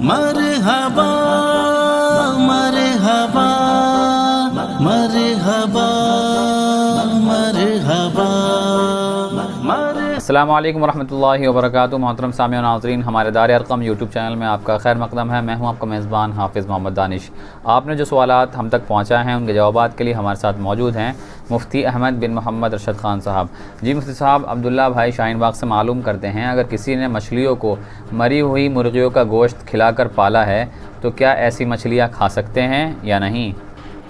मरहबा मरहबा मरहबा मरहबा। अस्सलामु अलैकुम वरहमतुल्लाहि वबरकातुहू। मोहतरम सामिईन नाज़रीन, हमारे दार अरक़म यूट्यूब चैनल में आपका खैर मक़दम है। मैं हूं आपका मेज़बान हाफ़िज़ मोहम्मद दानिश। आपने जो सवालात हम तक पहुँचाए हैं उनके जवाबात के लिए हमारे साथ मौजूद हैं मुफ्ती अहमद बिन मोहम्मद अरशद ख़ान साहब। जी मुफ्ती साहब, अब्दुल्ला भाई शाहीन बाग से मालूम करते हैं, अगर किसी ने मछलियों को मरी हुई मुर्गियों का गोश्त खिलाकर पाला है तो क्या ऐसी मछलियाँ खा सकते हैं या नहीं?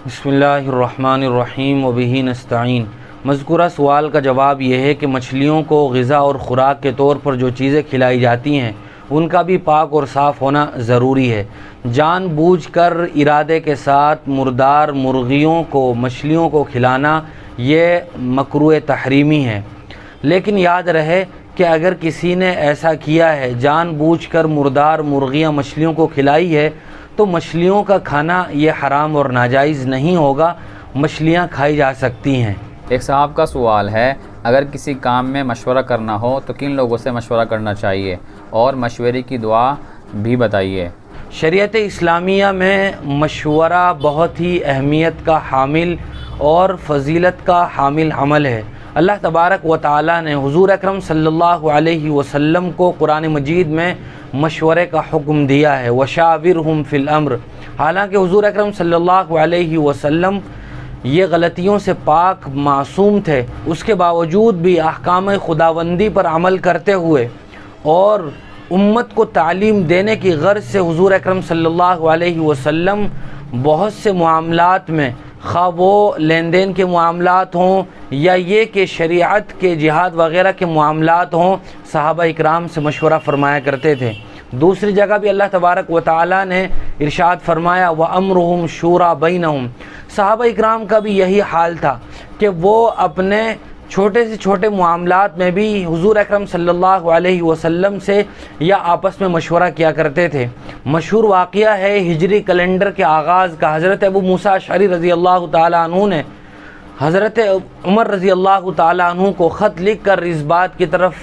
बिस्मिल्लाहिर्रहमानिर्रहीम व बिही नस्तईन। मज़कूरा सवाल का जवाब यह है कि मछलियों को ग़िज़ा और ख़ुराक के तौर पर जो चीज़ें खिलाई जाती हैं उनका भी पाक और साफ़ होना ज़रूरी है। जानबूझकर इरादे के साथ मुर्दार मुर्गियों को मछलियों को खिलाना ये मकरूह तहरीमी है। लेकिन याद रहे कि अगर किसी ने ऐसा किया है, जानबूझकर मुर्दार मुर्गियाँ मछलियों को खिलाई है, तो मछलियों का खाना ये हराम और नाजायज़ नहीं होगा, मछलियाँ खाई जा सकती हैं। एक साहब का सवाल है, अगर किसी काम में मशवरा करना हो तो किन लोगों से मशवरा करना चाहिए और मशवरे की दुआ भी बताइए। शरीयत इस्लामिया में मशवरा बहुत ही अहमियत का हामिल और फ़जीलत का हामिल अमल है। अल्लाह तबारक व तआला ने हुज़ूर अकरम सल्लल्लाहु अलैहि वसल्लम को कुरान मजीद में मशवरे का हुक्म दिया है, वशाविरहुम फ़िल अम्र। हालांकि हुज़ूर अकरम सल्लल्लाहु अलैहि वसल्लम ये गलतियों से पाक मासूम थे, उसके बावजूद भी अहकाम खुदाबंदी पर अमल करते हुए और उम्मत को तालीम देने की गर्ज से हुज़ूर अकरम सल्लल्लाहु अलैहि वसल्लम बहुत से मामलात में, खा वो लेन देन के मामलात हों या ये कि शरीयत के जिहाद वग़ैरह के मामलात हों, सहाबा इकराम से मशवरा फरमाया करते थे। दूसरी जगह भी अल्लाह तबारक व तआला ने इरशाद फरमाया, व अम्रुहुम शूरा बैनहुम। सहाबा इकराम का भी यही हाल था कि वो अपने छोटे से छोटे मामलात में भी हुज़ूर अकरम सल्लल्लाहु अलैहि वसल्लम से या आपस में मशवरा किया करते थे। मशहूर वाक़या है हिजरी कैलेंडर के आगाज़ का। हज़रत अबू मूसा अशअरी रज़ी अल्लाह ताला अन्हु ने हज़रत उमर रज़ी अल्लाह ताला अन्हु को ख़त लिख कर इस बात की तरफ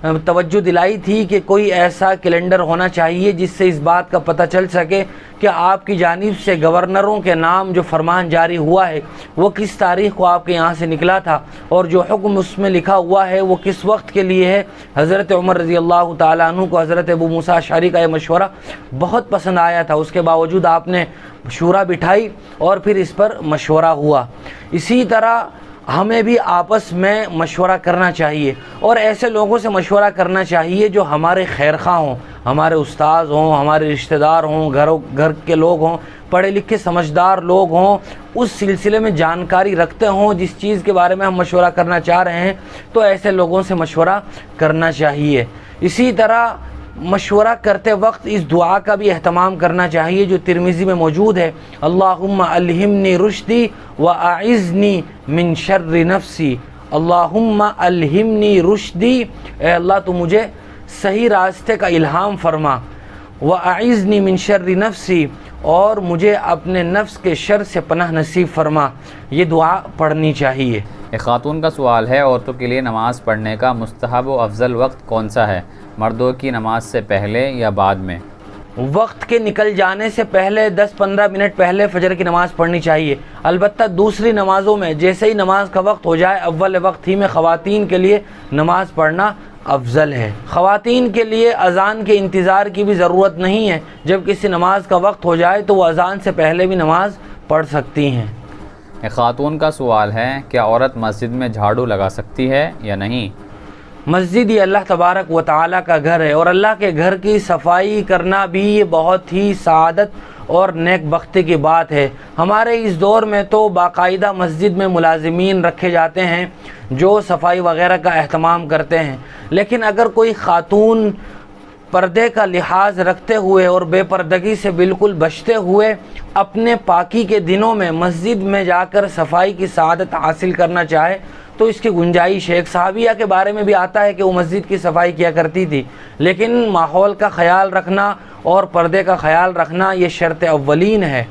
तवज्जो दिलाई थी कि कोई ऐसा कैलेंडर होना चाहिए जिससे इस बात का पता चल सके कि आपकी जानिब से गवर्नरों के नाम जो फरमान जारी हुआ है वो किस तारीख़ को आपके यहाँ से निकला था और जो हुक्म उसमें लिखा हुआ है वो किस वक्त के लिए है। हज़रत उमर रज़ी अल्लाह ताला अन्हु को हज़रत अबू मूसा अशअरी का ये मशवरा बहुत पसंद आया था। उसके बावजूद आपने शूरा बिठाई और फिर इस पर मशवरा हुआ। इसी तरह हमें भी आपस में मशवरा करना चाहिए और ऐसे लोगों से मशवरा करना चाहिए जो हमारे खैर खा हों, हमारे उस्ताद हों, हमारे रिश्तेदार हों, घर के लोग हों, पढ़े लिखे समझदार लोग हों, उस सिलसिले में जानकारी रखते हों जिस चीज़ के बारे में हम मशवरा करना चाह रहे हैं, तो ऐसे लोगों से मशवरा करना चाहिए। इसी तरह मशवरा करते वक्त इस दुआ का भी एहतमाम करना चाहिए जो तिरमिज़ी में मौजूद है, अल्लाहुम्मा अल्हिमनी रुश्दी व आइज़नी मिन शर्रि नफ्सी। अल्लाहुम्मा अल्हिमनी रुश्दी, ए अल्लाह तो मुझे सही रास्ते का इल्हाम फरमा, व आइज़नी मिन शर्रि नफ्सी, और मुझे अपने नफ्स के शर से पनाह नसीब फरमा। ये दुआ पढ़नी चाहिए। एक खातून का सवाल है, औरतों के लिए नमाज़ पढ़ने का मुस्तहब व अफजल वक्त कौन सा है, मर्दों की नमाज से पहले या बाद में? वक्त के निकल जाने से पहले 10-15 मिनट पहले फ़जर की नमाज़ पढ़नी चाहिए। अलबत्ता दूसरी नमाज़ों में जैसे ही नमाज का वक्त हो जाए, अव्वल वक्त ही में ख़वातीन के लिए नमाज़ पढ़ना अफजल है। ख़वातीन के लिए अज़ान के इंतज़ार की भी ज़रूरत नहीं है। जब किसी नमाज का वक्त हो जाए तो वह अज़ान से पहले भी नमाज़ पढ़ सकती हैं। एक खातून का सवाल है, क्या औरत मस्जिद में झाड़ू लगा सकती है या नहीं? मस्जिद ये अल्लाह तबारक व तआला का घर है और अल्लाह के घर की सफाई करना भी ये बहुत ही सआदत और नेक बख्ती की बात है। हमारे इस दौर में तो बाकायदा मस्जिद में मुलाजिमीन रखे जाते हैं जो सफाई वगैरह का एहतमाम करते हैं, लेकिन अगर कोई खातून पर्दे का लिहाज रखते हुए और बेपर्दगी से बिल्कुल बचते हुए अपने पाकी के दिनों में मस्जिद में जाकर सफाई की सआदत हासिल करना चाहे तो इसकी गुंजाइश है। एक सहाबिया के बारे में भी आता है कि वो मस्जिद की सफाई किया करती थी, लेकिन माहौल का ख्याल रखना और पर्दे का ख्याल रखना ये शर्त अव्वलीन है।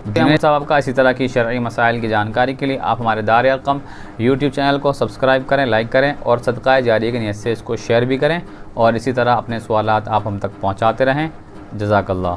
साहब का इसी तरह की शरई मसाइल की जानकारी के लिए आप हमारे दार अरक़म यूट्यूब चैनल को सब्सक्राइब करें, लाइक करें और सदक़ा जारिया की नियत से इसको शेयर भी करें और इसी तरह अपने सवालात आप हम तक पहुँचाते रहें। جزاک اللہ.